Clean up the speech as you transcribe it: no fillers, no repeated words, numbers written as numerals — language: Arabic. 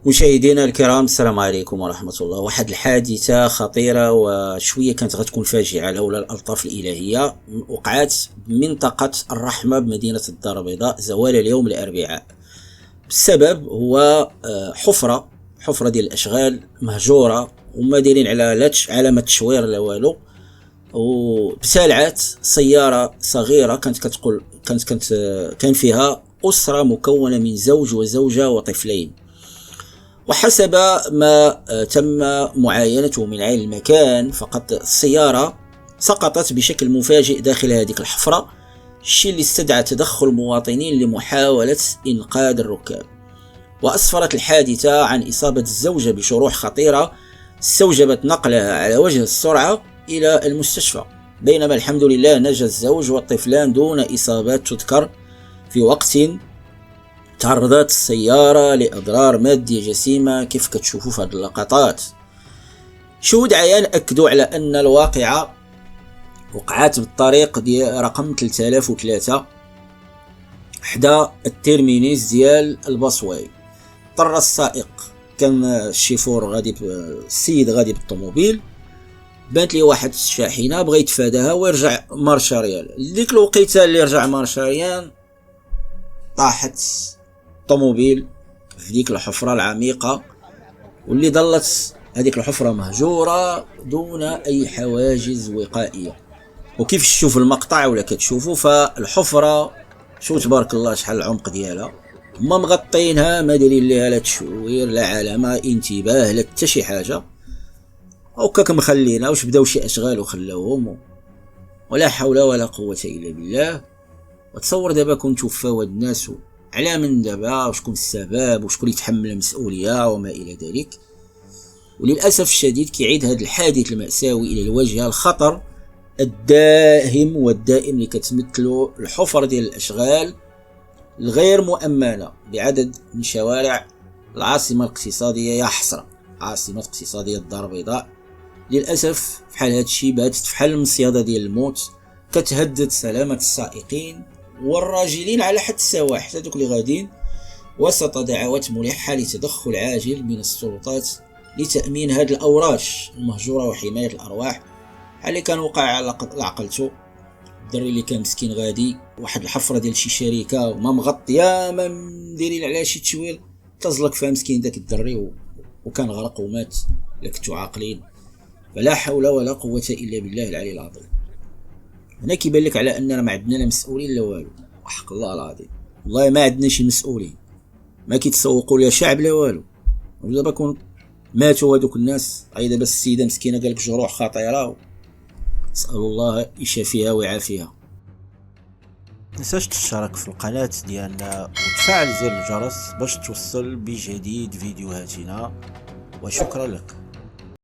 مشاهدينا الكرام، السلام عليكم ورحمة الله. واحد الحادثة خطيرة وشوية كانت غتكون فاجعة لولا الألطاف الإلهية. وقعت بمنطقة الرحمة بمدينة الدار البيضاء زوال اليوم الأربعاء. السبب هو حفرة ديال الأشغال مهجورة، وما دايرين على لا علامة تشوير لا والو. وبسالعات سيارة صغيرة كان فيها أسرة مكونة من زوج وزوجة وطفلين. وحسب ما تم معاينته من عين المكان، فقد السيارة سقطت بشكل مفاجئ داخل هذه الحفرة، الشيء اللي استدعى تدخل مواطنين لمحاولة إنقاذ الركاب. وأسفرت الحادثة عن إصابة الزوجة بجروح خطيرة استوجبت نقلها على وجه السرعة إلى المستشفى، بينما الحمد لله نجا الزوج والطفلان دون إصابات تذكر. في وقت تعرضت السيارة لأضرار مادية جسيمة كيف كتشوفوا في هذه اللقطات. شهود عيان أكدوا على أن الواقعة وقعت بالطريق ديال رقم 3003 حدا التيرمينيس ديال البصواي. اضطر السائق، كان الشيفور غادي السيد غادي بالطوموبيل، بانت لي واحد الشاحنة بغى يتفاداها ويرجع مارشاريال. ديك الوقيته اللي رجع مارشاريان طاحت الطوموبيل في ديك الحفرة العميقة، واللي ظلت هذيك الحفرة مهجورة دون أي حواجز وقائية. وكيف تشوف المقطع ولا كتشوفوا، فالحفرة شو تبارك الله شحال العمق ديالها، ما مغطينها، ما دايرين ليها لا تشوير لا علامة انتباه لا حتى شي حاجة، هكاك مخلينا واش بداو شي أشغال وخلاوهم، ولا حول ولا قوة إلا بالله. وتصور دابا كون توفاو هاد الناس، على من دابا وشكون السبب وشكون يتحمل المسؤولية وما إلى ذلك. وللأسف الشديد كيعيد هذا الحادث المأساوي إلى الواجهة الخطر الداهم والدائم اللي كتمثله الحفر ديال الأشغال الغير مؤمنة بعدد من شوارع العاصمة الاقتصادية، يا حسرة عاصمة اقتصادية الدار البيضاء. للأسف فحال هادشي باتت فحال المصيادة ديال الموت، كتهدد سلامة السائقين والراجلين على حد سواء، حتى دوك اللي غاديين، وسط دعوات ملحة لتدخل عاجل من السلطات لتأمين هاد الأوراش المهجورة وحماية الأرواح. اللي كان وقع على عقلته الدري اللي كان مسكين غادي واحد الحفرة ديال شي شركة ما مغطية، ما مديرين عليها شي تشويل، تزلق فيها مسكين داك الدري وكان غرق ومات. لكنتو عاقلين، فلا حول ولا قوة إلا بالله العلي العظيم. هنا كيبان لك على اننا ما عندنا لا مسؤولين لا والو، وحق الله العظيم والله ما عندنا شي مسؤولين، ما كيتسوقوا لا شعب لا والو. ودابا كون ماتوا هذوك الناس، دابا السيده مسكينه قالك جروح خطيره، نسال الله يشافيها ويعافيها. متنساش تشترك في القناة ديالنا وتفعل زر الجرس باش توصل بجديد فيديوهاتنا، وشكرا لك.